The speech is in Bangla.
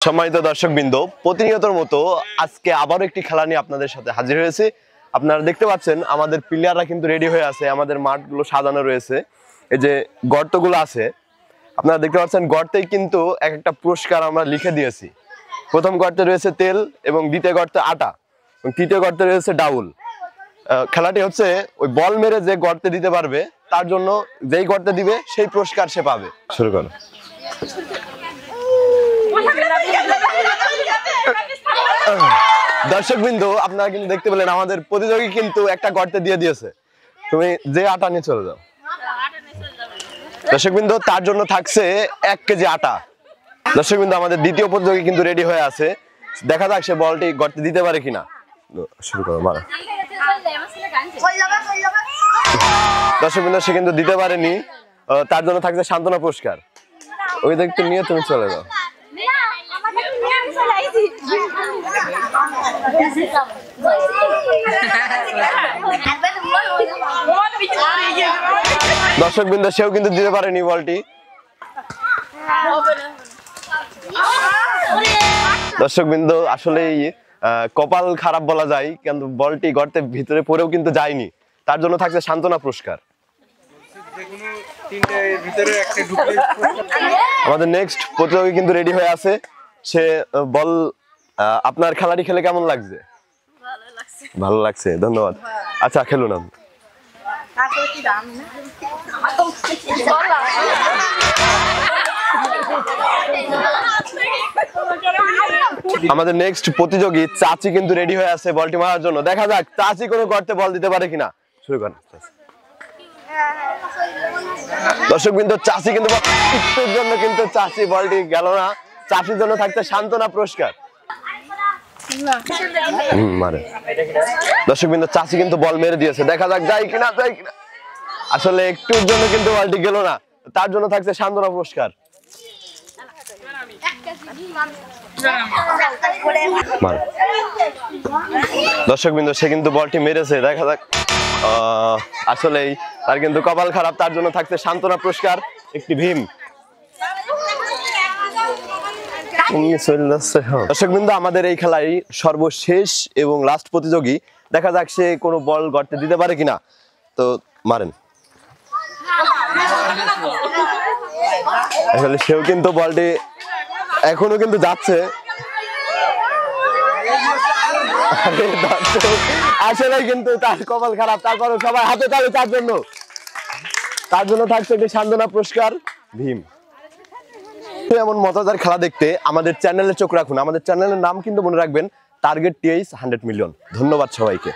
সম্মানিত দর্শকবৃন্দ, প্রতিনিয়তর মতো আজকে আবারও একটি খেলা নিয়ে আপনাদের সাথে হাজির হয়েছে। আপনারা দেখতে পাচ্ছেন আমাদের প্লেয়াররা কিন্তু রেডি হয়ে আছে, আমাদের মাঠগুলো সাজানো রয়েছে। এই যে গর্তগুলো আছে আপনারা দেখতে পাচ্ছেন, গর্তেই কিন্তু এক একটা পুরস্কার আমরা লিখে দিয়েছি। প্রথম গর্তে রয়েছে তেল, এবং দ্বিতীয় গর্তে আটা, এবং তৃতীয় গর্তে রয়েছে ডাউল। খেলাটি হচ্ছে ওই বল মেরে যে গর্তে দিতে পারবে তার জন্য যেই গর্তে দিবে সেই পুরস্কার সে পাবে। শুরু করো। দর্শকবৃন্দ, আপনারা কিন্তু দেখতে পেলেন আমাদের প্রতিযোগী কিন্তু একটা গর্তে দিয়ে দিয়েছে। তুমি যে আটা নিয়ে চলে যাও। দর্শকবৃন্দ, তার জন্য থাকছে 1 কেজি আটা। দর্শকবৃন্দ, আমাদের দ্বিতীয় প্রতিযোগী কিন্তু রেডি হয়ে আছে। দেখা যাক সে বলটি গর্তে দিতে পারে কিনা। শুরু করো, মারো। দর্শকবৃন্দ, সে কিন্তু দিতে পারেনি। তার জন্য থাকছে সান্ত্বনা পুরস্কার। ওই দেখতে নিয়ে তুমি চলে যাও। দর্শকবৃন্দ, সেও কিন্তু দিতে পারেনি বলটি। দর্শকবৃন্দ, আসলে কপাল খারাপ বলা যায়, কিন্তু বলটি গর্তের ভিতরে পড়েও কিন্তু যায়নি। তার জন্য থাকছে সান্ত্বনা পুরস্কার। আমাদের নেক্সট প্রতিযোগী কিন্তু রেডি হয়ে আছে। সে বল, আপনার খেলাটি খেলে কেমন লাগছে? ভালো লাগছে, ধন্যবাদ। আচ্ছা, খেলুন আপনি। আমাদের নেক্সট প্রতিযোগী চাচি কিন্তু রেডি হয়ে আছে বলটি মারার জন্য। দেখা যাক চাচি কোনো গর্তে বল দিতে পারে কিনা। শুরু করেন। দর্শকবৃন্দ, চাচি কিন্তু একটুর জন্য কিন্তু চাচি বলটি গেল না। চাচির জন্য থাকতে সান্ত্বনা পুরস্কার। মারে। দর্শকবৃন্দ, চাচি কিন্তু বল মেরে দিয়েছে। দেখা যাক যায় কিনা, যায় কিনা। আসলে একটুর জন্য কিন্তু বলটি গেল না। তার জন্য থাকছে সান্ত্বনা পুরস্কার। দর্শকবৃন্দ, সে কিন্তু বলটি মেরেছে। দেখা যাক, আসলেই তার কিন্তু কপাল খারাপ। তার জন্য থাকছে সান্ত্বনা পুরস্কার, একটি ভীম। দর্শকবৃন্দ, আমাদের এই খেলায় সর্বশেষ এবং লাস্ট প্রতিযোগী। দেখা যাক সে কোনো বল গর্তে দিতে পারে কিনা। তো মারেন। আসলে সেও কিন্তু বলটি এখনো কিন্তু যাচ্ছে। আসলে কিন্তু তার কপাল খারাপ। তারপরে সবাই হাতে তালি তার জন্য। তার জন্য থাকছে একটি সান্ত্বনা পুরস্কার, ভীম। এমন মজাদার খেলা দেখতে আমাদের চ্যানেলে চোখ রাখুন। আমাদের চ্যানেলের নাম কিন্তু মনে রাখবেন, টার্গেট TH 100 মিলিয়ন। ধন্যবাদ সবাইকে।